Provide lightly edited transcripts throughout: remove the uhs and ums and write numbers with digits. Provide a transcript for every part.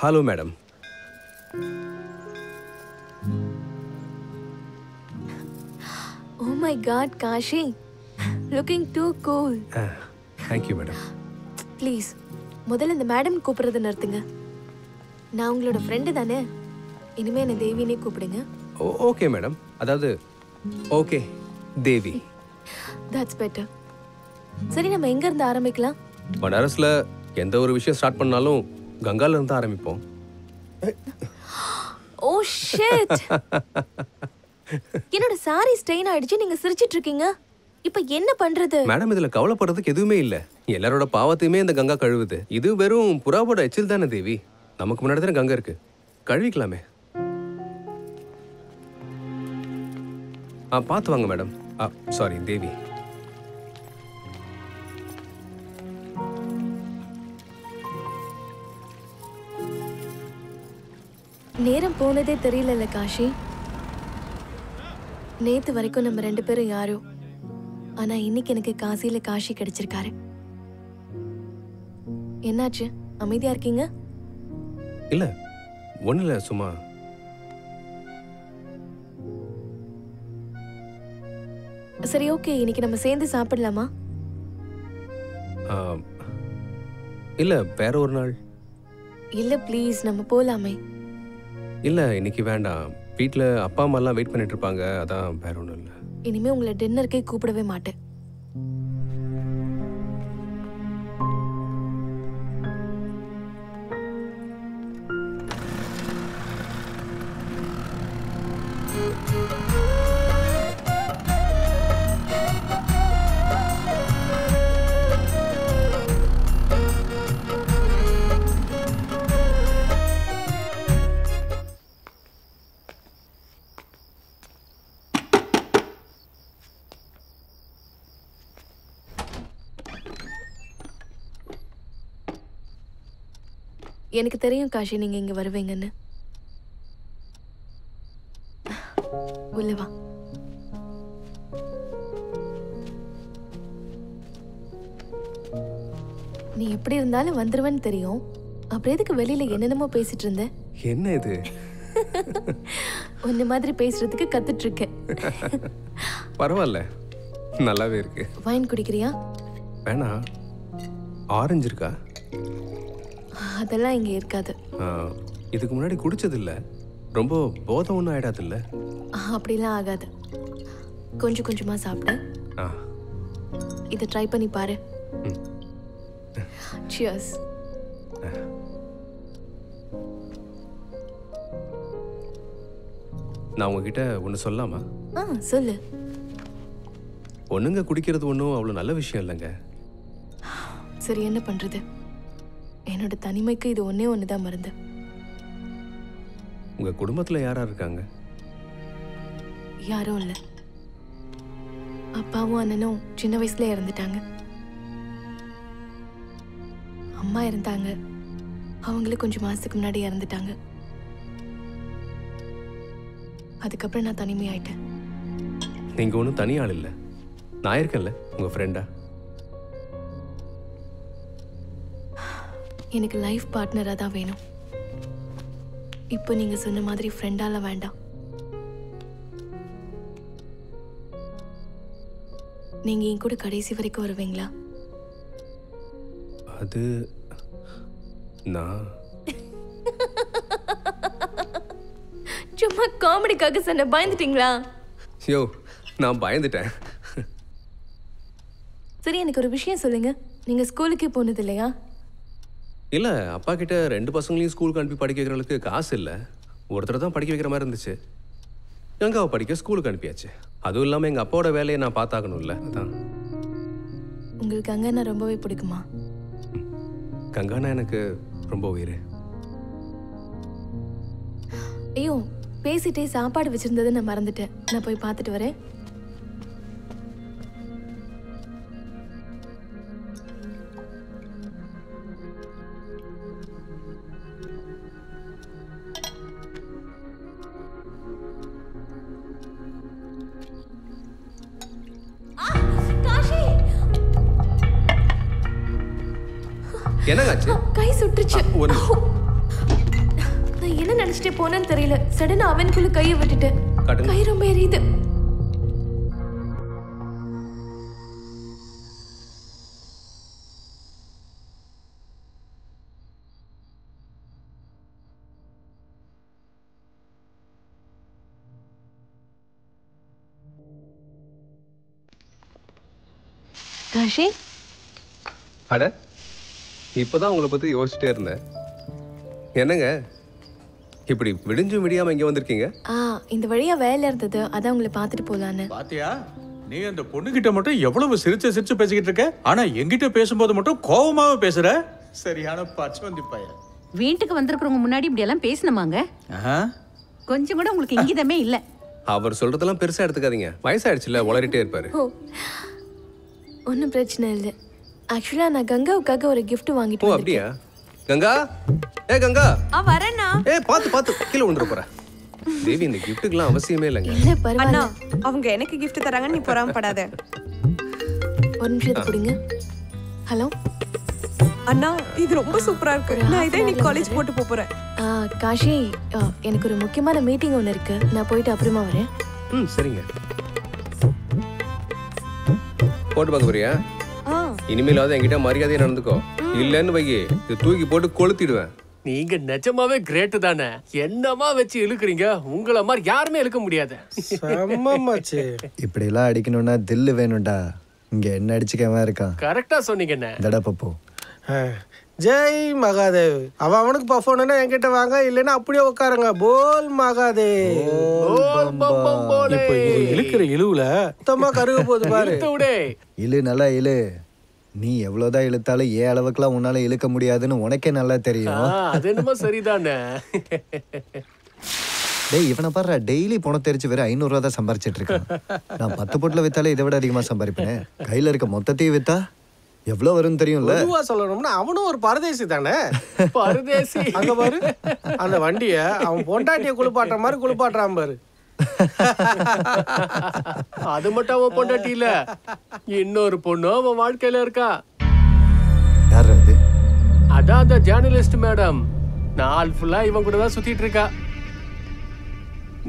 Hello madam. Oh my God, Kashi. Looking too cool. Thank you madam. Please, முதல்ல இந்த madam கூப்பிடுறத நிறுத்துங்க. நான் உங்களோட ஃப்ரெண்டு தானே. இனிமே என்ன தேவினே கூப்பிடுங்க. Okay madam. அதாவது ஓகே தேவி. That's better. சரி, நம்ம எங்க இருந்து ஆரம்பிக்கலாம்? பனாரஸ்ல எந்த ஒரு விஷயம் ஸ்டார்ட் பண்ணாலும் கங்கால இருந்து ஆரம்பிப்போம். Oh shit. என்னோட சாரி ஸ்டெயின் ஆயிடுச்சு, நீங்க சிரிச்சிட்டு இருக்கீங்க. இப்போ என்ன பண்றது? மேடம், இதுல கவலைப்படுறதுக்கு எதுவுமே இல்ல. எல்லாரோட பாவத்தையுமே இந்த கங்கா கழுவுது. இது வெறும் புறாவோட எச்சில் தானே தேவி. நமக்கு முன்னாடி தானே கங்கா இருக்கு, கழுவிக்கலாமே. பார்த்து வாங்க மேடம். சாரி தேவி. நேரம் போனதே தெரியல காஷி. நேத்து வரைக்கும் நம்ம 2 பேரும் யாரோ, ஆனா இன்னைக்கு எனக்கு காசியில காஷி கிடைச்சிருக்காரு. என்னாச்சு, அமைதியா இருக்கீங்க? இல்ல ஒண்ணு இல்ல, சும்மா. சரி, ஓகே, இன்னைக்கு நம்ம சேர்ந்து சாப்பிடலாமா? இல்ல வேற ஒரு நாள். இல்ல ப்ளீஸ், நம்ம போலாமே. இல்ல இன்னைக்கு வேண்டாம். வீட்ல அப்பா அம்மா எல்லாம் வெயிட் பண்ணிட்டு இருப்பாங்க, அதான் வேற ஒண்ணும் இல்ல. இனிமே உங்களை டின்னருக்கே கூப்பிடவே மாட்டேன். எனக்கு தெரியும் காஷி, நீங்க இங்க வருவீங்கன்னு. உள்ள வா. நீ எப்படி இருந்தாலும் வந்துருவன்னு தெரியும். அப்புறம் எதுக்கு வெளியில என்னென்னமோ பேசிட்டு இருந்த? என்ன இது? உன்ன மாதிரி பேசுறதுக்கு கத்துட்டு இருக்கேன். பரவாயில்ல, நல்லாவே இருக்கு. வைன் குடிக்கிறியா? வேணா. ஆரஞ்சு இருக்கா? அதெல்லாம் இங்க இருக்காது. இதுக்கு முன்னாடி குடிச்சது இல்ல. ரொம்ப போதை ஒன்றும் ஆயிடாது இல்ல? அப்படிலாம் ஆகாது. கொஞ்சம் கொஞ்சமா சாப்பிடு. இதை ட்ரை பண்ணி பாரு. Cheers. நான் உங்ககிட்ட ஒன்று சொல்லலாமா? சொல்லு. பொண்ணுங்க குடிக்கிறது ஒன்றும் அவ்வளோ நல்ல விஷயம் இல்லைங்க. சரி, என்ன பண்றது? என்னோட தனிமைக்கு இது ஒன்னே ஒண்ணுதான் மருந்து. உங்க குடும்பத்துல யாரா இருக்காங்க? யாரும் இல்ல. அப்பாவும் அண்ணனும் சின்ன வயசுல இறந்துட்டாங்க. அம்மா இருந்தாங்க, அவங்களும் கொஞ்சம் மாசத்துக்கு முன்னாடி இறந்துட்டாங்க. அதுக்கப்புறம் நான் தனிமையாயிட்டேன். நீங்க ஒன்றும் தனி ஆள் இல்லை, நான் இருக்கேன்ல உங்க ஃப்ரெண்டா. எனக்கு லைஃப் பார்ட்னராக தான் வேணும். இப்போ நீங்க சொன்ன மாதிரி ஃப்ரெண்டால வேண்டாம். நீங்க என் கூட கடைசி வரைக்கும் வருவீங்களா? அது நான் சும்மா காமெடிக்காக சொன்ன. பயந்துட்டீங்களா? யோ, நான் பயந்துட்டேன். சரி, எனக்கு ஒரு விஷயம் சொல்லுங்க. நீங்க ஸ்கூலுக்கே போனது இல்லையா? இல்லை, அப்பா கிட்ட 2 பசங்களையும் ஸ்கூலுக்கு அனுப்பி படிக்க வைக்கிறவங்களுக்கு காசு இல்லை. ஒருத்தர் தான் படிக்க வைக்கிற மாதிரி இருந்துச்சு. கங்காவை படிக்க ஸ்கூலுக்கு அனுப்பியாச்சு. அதுவும் இல்லாமல் எங்கள் அப்பாவோட வேலையை நான் பார்த்தாகணும்ல, அதான். உங்களுக்கு கங்கானா ரொம்பவே பிடிக்குமா? கங்கானா எனக்கு ரொம்ப உயிர். ஐயோ, பேசிட்டே சாப்பாடு வச்சிருந்ததை நான் மறந்துட்டேன். நான் போய் பார்த்துட்டு வரேன். என்னங்காச்சு? கை சுட்டுச்சு. நினைச்சிட்டே போனேன்னு தெரியல, சடனா அவனுக்குள்ள கையை விட்டுட்டேன். காட்டுங்க. கை ரொம்ப எரியுது. காஷி, அட இப்போதான் உங்களை பற்றி யோசிச்சுட்டே இருந்தேன். என்னங்க இப்படி விடிஞ்சும் விடியாம இங்கே வந்திருக்கீங்க? இந்த வழியா வேலை இருந்தது, அதான் உங்களை பார்த்துட்டு போலான்னு. பாத்தியா, நீ அந்த பொண்ணுகிட்ட மட்டும் எவ்வளவு சிரிச்சு சிரிச்சு பேசிக்கிட்டு இருக்க, ஆனா என்கிட்ட பேசும்போது மட்டும் கோவமாவே பேசுற. சரியான பச்சவந்தி பையன். வீட்டுக்கு வந்திருக்கிறவங்க முன்னாடி இப்படி எல்லாம் பேசணுமாங்க? கொஞ்சம் கூட உங்களுக்கு இங்கிதமே இல்ல. அவர் சொல்றதெல்லாம் பெருசா எடுத்துக்காதீங்க, வயசாயிடுச்சுல, உளறிட்டே இருப்பாரு. ஒன்றும் பிரச்சனை இல்லை. ஆக்சுவலா நான் கங்காவுக்காக ஒரு gift வாங்கிட்டு ஓ வந்திருக்கேன். அப்படியா? கங்கா, ஏ கங்கா, வரேண்ணா. ஏ பார்த்து பார்த்து கீழே விழுந்துற போற. தேவி, இந்த கிஃப்ட்டுக்கெல்லாம் அவசியமே இல்லைங்க. இல்ல பரவாயில்ல. அண்ணா, அவங்க எனக்கு gift தராங்க, நீ பொறாமப்படாத. ஒரு நிமிஷம் கொடுங்க. ஹலோ அண்ணா, இது ரொம்ப சூப்பரா இருக்கு. நான் இதே நீ காலேஜ் போட்டு போறேன். காஷி, எனக்கு ஒரு முக்கியமான மீட்டிங் ஒன்று இருக்கு, நான் போயிட்டு அப்புறமா வரேன். சரிங்க. போட்டு பார்க்க போறியா? இனிமேலாவது என்கிட்ட மரியாதையா நடந்துக்கோ, இல்லன்னு வையே இது தூக்கி போட்டு கொளுத்திடுவேன். நீங்க நிஜமாவே கிரேட் தானே. என்னமா வச்சு இழுக்குறீங்க, உங்கள மாதிரி யாருமே இழுக்க முடியாது. இப்படி எல்லாம் அடிக்கணும்னா தில்லு வேணும்டா. இங்க என்ன அடிச்சுக்கவன் இருக்கான். கரெக்டா சொன்னீங்கண்ணே. தடா பப்போ. ஜெய் மகாதேவ். அவனுக்கு பஃபோனா என்கிட்ட வாங்க, இல்லைன்னா அப்படியே உட்காருங்க. போல் மகாதேவ். இப்ப இழுக்கிற இழுவுல மொத்தமா கருக போகுது பாரு. இழு, நல்லா இழு. நீ எவ்வளவுதான் இழுத்தாலும் ஏன் அளவுக்குலாம் உன்னால இழுக்க முடியாதுன்னு உனக்கே நல்லா தெரியும். அது என்னமோ சரிதானே. டேய், இவனை பாரு, டெய்லி பணம் தெரிச்சு வேற 500 ரூபா தான் சம்பாரிச்சிட்டு இருக்கான். நான் 10 பொட்டில் வித்தாலே இதை விட அதிகமா சம்பாதிப்பேன். கையில இருக்க மொத்தத்தையும் வித்தா எவ்வளவு வரும்னு தெரியும்ல. பொதுவா சொல்லணும்னா அவனும் ஒரு பரதேசி தானே. பரதேசி. அங்க பாரு, அந்த வண்டிய அவன் பொண்டாட்டிய குளிப்பாட்டுற மாதிரி குளிப்பாட்டுறான் பாரு. அது மட்டும் அவன் பொண்டாட்டி இல்ல, இன்னொரு பொண்ணு அவன் வாழ்க்கையில இருக்கா. யார் அது? அதான் அந்த ஜேர்னலிஸ்ட் மேடம். நாள் ஃபுல்லா இவன் கூட தான் சுத்திட்டு இருக்கா.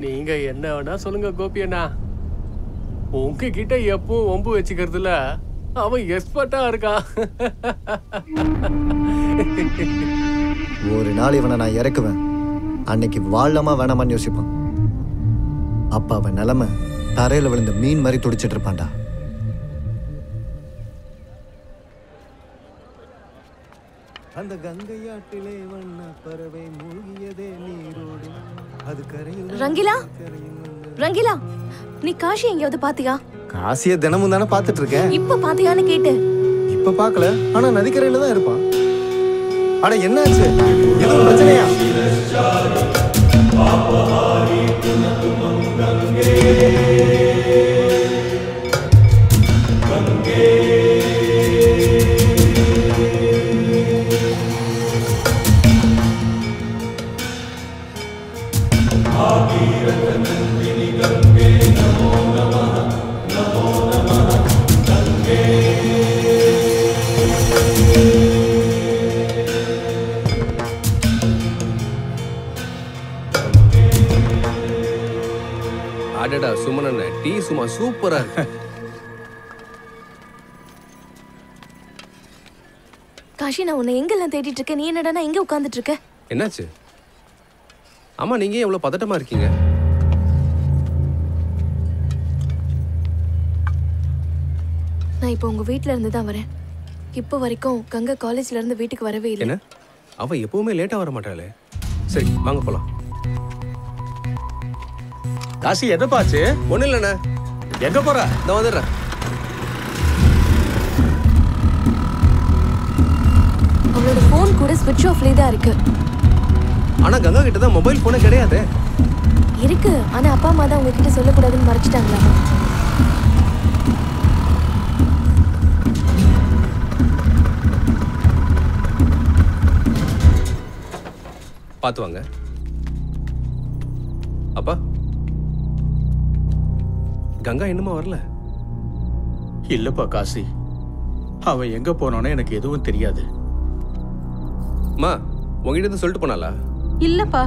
நீங்க என்ன வேணா சொல்லுங்க கோபி அண்ணா, உங்ககிட்ட எப்பவும் ஒம்பு வச்சுக்கிறதுல அவன் எக்ஸ்பர்ட்டா இருக்கான். ஒரு நாள் இவனை நான் இறக்குவேன், அன்னைக்கு வாழலாமா வேணாமான்னு யோசிப்பான். அப்ப அவன் நிலைமை தரையில விழுந்த மீன் மாதிரி துடிச்சிட்டு இருப்பான்டா. அந்த கங்கையாட்டிலே வண்ண பறவை மூழ்கியதே நீரோடு அது கரையில். ரங்கிலா, ரங்கிலா, நீ காஷி எங்கேயாவது பாத்தியா? காசிய தினமும் தானே பாத்துட்டு இருக்கேன். இப்ப பாத்தியான்னு கேட்டேன். இப்ப பாக்கல, ஆனா நதிக்கரையில தான் இருப்பான். ஆனா என்னாச்சு, எதுவும் பிரச்சனையா? அடடா சுமன் அண்ணன், டீ சும்மா சூப்பரா இருக்கு. காஷி, நான் உன்னை எங்கெல்லாம் தேடிட்டு இருக்கேன், நீ என்னடா எங்க உட்கார்ந்துட்டு இருக்க? என்னாச்சு? ஆமா, நீங்க ஏன் இவ்வளவு பதட்டமா இருக்கீங்க? நான் இப்போ உங்க வீட்ல இருந்து தான் வரேன். இப்போ வரைக்கும் கங்கா காலேஜ்ல இருந்து வீட்டுக்கு வரவே இல்லை. என்ன, அவ எப்பவுமே லேட்டா வர மாட்டாளே. சரி வாங்க போலாம். காசி, எதை பாச்சு? ஒண்ணு இல்லண்ணே. எங்க போற? நான் வந்துடுறேன். அவளோட போன் கூட ஸ்விட்ச் ஆஃப்லயே தான் இருக்கு. ஆனா கங்கா கிட்ட தான் மொபைல் போனே கிடையாது. இருக்கு, ஆனா அப்பா அம்மா தான் உங்ககிட்ட சொல்லக்கூடாதுன்னு மறைச்சிட்டாங்களா? பார்த்து வாங்க. அப்பா, கங்கா இன்னுமா வரல? இல்லப்பா காசி, அவன் எங்க போனானோ எனக்கு எதுவும் தெரியாது. அம்மா, உங்ககிட்ட இருந்து சொல்லிட்டு போனாளா? இல்லப்பா,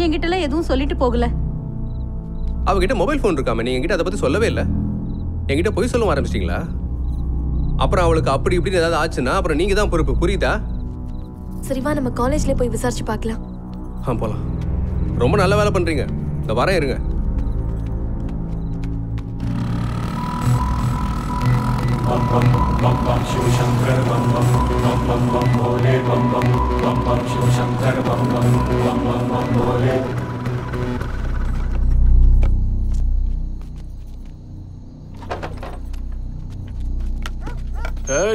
என்கிட்ட எல்லாம் எதுவும் சொல்லிட்டு போகல. அவகிட்ட மொபைல் ஃபோன் இருக்காம நீ என்கிட்ட அதை பத்தி சொல்லவே இல்லை. என்கிட்ட போய் சொல்ல ஆரம்பிச்சிட்டீங்களா? அப்புறம் அவளுக்கு அப்படி இப்படின்னு ஏதாவது ஆச்சுன்னா அப்புறம் நீங்க தான் பொறுப்பு, புரியுதா? சரிவா, நம்ம காலேஜ்ல போய் விசாரிச்சு பார்க்கலாம். போலாம். ரொம்ப நல்ல வேலை பண்றீங்க. இந்த வரேன் இருங்க.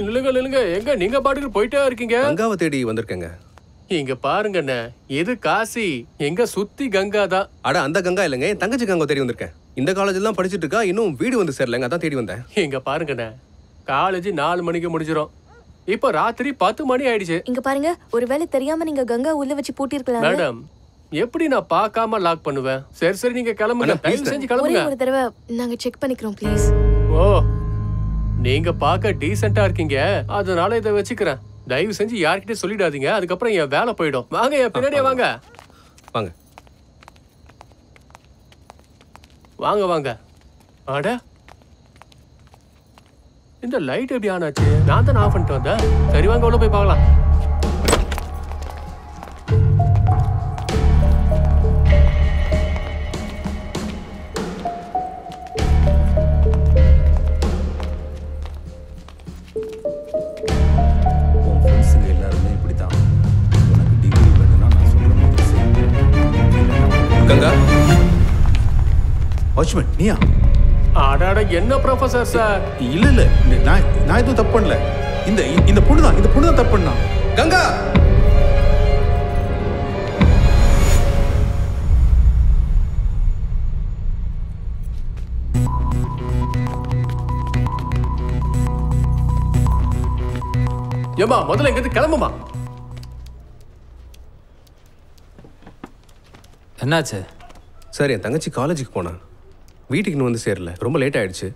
நில்லுங்க நில்லுங்க, எங்க நீங்க பாட்டுக்கு போயிட்டே இருக்கீங்க? கங்காவை தேடி வந்திருக்கேங்க. இங்க பாருங்கண்ணே, இது காசி, எங்க சுத்தி கங்கா தான். அட அந்த கங்கா இல்லைங்க, என் தங்கச்சி கங்கா தேடி வந்திருக்கேன். இந்த காலேஜ்ல தான் படிச்சுட்டு இருக்கா, இன்னும் வீடு வந்து சேரலங்க, அதான் தேடி வந்தேன். இங்க பாருங்கண்ணே, காலேஜ் 4 மணிக்கு முடிஞ்சிடும். இப்ப ராத்திரி 10 மணி ஆயிடுச்சு. இங்க பாருங்க, ஒருவேளை தெரியாம நீங்க கங்கா உள்ள வச்சு பூட்டி இருக்கலாம். மேடம், எப்படி நான் பார்க்காம லாக் பண்ணுவேன்? சரி சரி, நீங்க கிளம்புங்க, தயவு செஞ்சு ஒரே கிளம்புங்க. ஒரு தடவை நாங்க செக் பண்ணிக்கிறோம் ப்ளீஸ். ஓ, நீங்க பார்க்க டீசென்ட்டா இருக்கீங்க, அதனால இதை வச்சுக்கிறேன். தயவு செஞ்சு யார்கிட்ட சொல்லிடாதீங்க, அதுக்கப்புறம் என் வேலை போயிடும். வாங்க, என் பின்னாடியே வாங்க. வாங்க வாங்க வாங்க. அட, இந்த லைட் எப்படி ஆன் ஆச்சு? நான் தான் ஆஃப் பண்ணிட்டு வந்தேன். சரி வாங்க, உள்ள போய் பார்க்கலாம். கங்கா, வாட்ச்மேன் நீயா? அடாட, என்ன ப்ரொஃபசர் சார்? இல்ல இல்ல, நான் எதுவும் தப்பு பண்ணல. இந்த பொண்ணு தான் தப்பு பண்ணா. கங்கா ஏமா, முதல்ல இங்க இருந்து கிளம்புமா. என்னாச்சு? சார், என் தங்கச்சி காலேஜுக்கு போனான், வீட்டுக்கு இன்னும் வந்து சேரல. ரொம்ப லேட் ஆயிடுச்சு.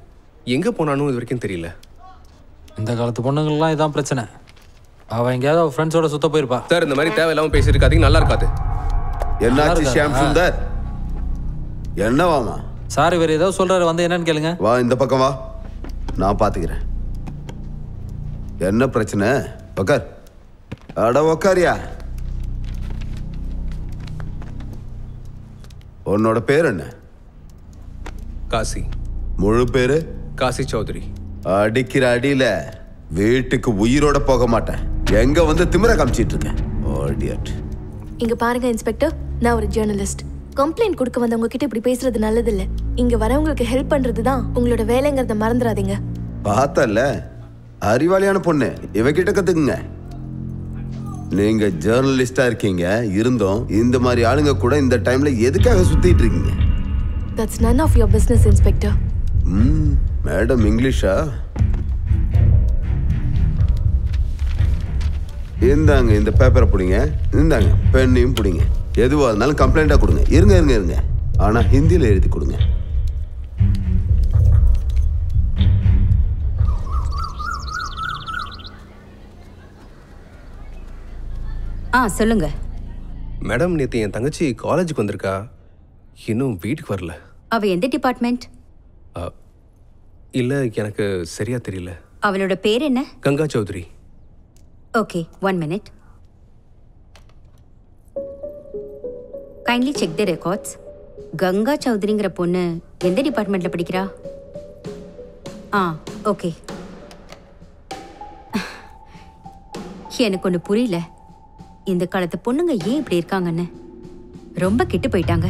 எங்கே போனானும் இது வரைக்கும் தெரியல. இந்த காலத்து பொண்ணுங்கள்லாம் இதான் பிரச்சனை. அவள் எங்கேயாவது அவள் ஃப்ரெண்ட்ஸோட சுத்த போயிருப்பா. சார், இந்த மாதிரி தேவையில்லாமல் பேசியிருக்காதீங்க, நல்லா இருக்காது. என்னாச்சு ஷியாம் சுந்தர்? என்னவாமா? சார், இவர் ஏதோ சொல்றாரு, வந்து என்னன்னு கேளுங்க. வா, இந்த பக்கம் வா, நான் பார்த்துக்கிறேன். என்ன பிரச்சனை? உக்கார். அட உக்காரியா. உன்னோட பேர் என்ன? காசி. முழு பேரு? காசி சௌத்ரி. அடிக்கிற அடியில வீட்டுக்கு உயிரோட போக மாட்டேன். எங்க வந்து திமிர காமிச்சிட்டு இருக்கேன். இங்க பாருங்க இன்ஸ்பெக்டர், நான் ஒரு ஜேர்னலிஸ்ட். கம்ப்ளைண்ட் கொடுக்க வந்தவங்க கிட்ட இப்படி பேசுறது நல்லது இல்ல. இங்க வரவங்களுக்கு ஹெல்ப் பண்றது தான் உங்களோட வேலைங்கிறத மறந்துடாதீங்க. பார்த்தல, அறிவாளியான பொண்ணு, இவகிட்ட கத்துக்குங்க. நீங்க ஜேர்னலிஸ்டா இருக்கீங்க, இருந்தோம் இந்த மாதிரி ஆளுங்க கூட இந்த டைம்ல எதுக்காக சுத்திட்டு இருக்கீங்க? That's none of your business, Inspector. Madam இங்கிலீஷா? இந்தாங்க இந்த பேப்பரை பிடிங்க, இந்தாங்க பெண்ணையும் பிடிங்க. எதுவாக இருந்தாலும் கம்ப்ளைண்டா கொடுங்க. இருங்க, ஆனா ஹிந்தியில எழுதி கொடுங்க. சொல்லுங்க. மேடம், நேற்று என் தங்கச்சி காலேஜுக்கு வந்திருக்கா, இன்னும் வீட்டுக்கு வரல. அவ எந்த டிபார்ட்மெண்ட்? இல்ல, எனக்கு சரியா தெரியல. அவளோட பேர் என்ன? Ganga Chaudhary. Okay, 1 minute. Kindly check the records. Ganga சௌத்ரிங்கிற பொண்ணு எந்த டிபார்ட்மெண்ட்ல படிக்கிறா? ஓகே. எனக்கு ஒன்று புரியல, இந்த காலத்து பொண்ணுங்க ஏன் இப்படி இருக்காங்கன்னு. ரொம்ப கெட்டு போயிட்டாங்க.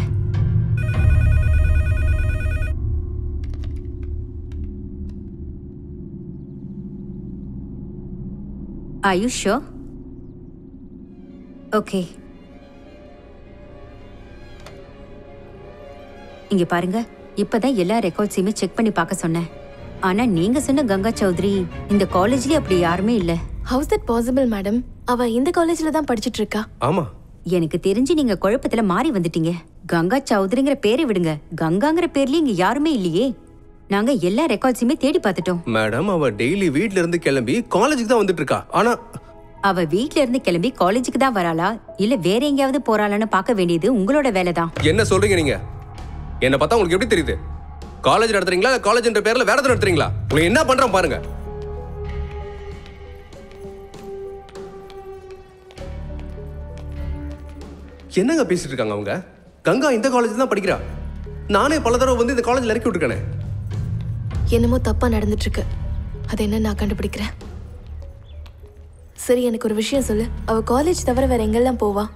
Are you sure? Okay. இங்க பாருங்க, இப்பதான் எல்லா ரெக்கார்ட்ஸையுமே செக் பண்ணி பார்க்க சொன்னேன். ஆனா நீங்க சொன்ன கங்கா சௌத்ரி இந்த காலேஜ்லயே அப்படி யாருமே இல்ல. How is that possible, madam? அவ இந்த காலேஜ்ல தான் படிச்சிட்டு இருக்கா. ஆமா. எனக்கு தெரிஞ்சு நீங்க குழப்பத்துல மாறி வந்துட்டீங்க. கங்கா சௌத்ரிங்கிற பேரை விடுங்க, கங்காங்கிற பேர்லயே இங்க யாருமே இல்லையே. நாங்க எல்லா ரெக்கார்ட்ஸையுமே தேடி பார்த்துட்டோம். மேடம், அவ டெய்லி வீட்ல இருந்து கிளம்பி காலேஜுக்கு தான் வந்துட்டு இருக்கா. ஆனா அவ வீட்ல இருந்து கிளம்பி காலேஜுக்கு தான் வராளா இல்ல வேற எங்கேயாவது போறாளான்னு பார்க்க வேண்டியது உங்களோட வேலை தான். என்ன சொல்றீங்க நீங்க? என்ன பார்த்தா உங்களுக்கு எப்படி தெரியுது? காலேஜ் நடத்துறீங்களா இல்ல காலேஜ்ன்ற பேர்ல வேற எதுவும் நடத்துறீங்களா? உங்களுக்கு என்ன பண்றோம் பாருங்க. என்னங்க பேசிட்டு இருக்காங்க அவங்க? கங்கா இந்த காலேஜ் தான் படிக்கிறா. நானே பல தடவை வந்து இந்த காலேஜ்ல இறக்கி விட்டுருக்கேனே. என்னமோ தப்பா நடந்துட்டு இருக்கு. அது என்ன நான் கண்டுபிடிக்கிறேன். சரி, எனக்கு ஒரு விஷயம் சொல்லு. அவ காலேஜ் தவிர வேற எங்கெல்லாம் போவா?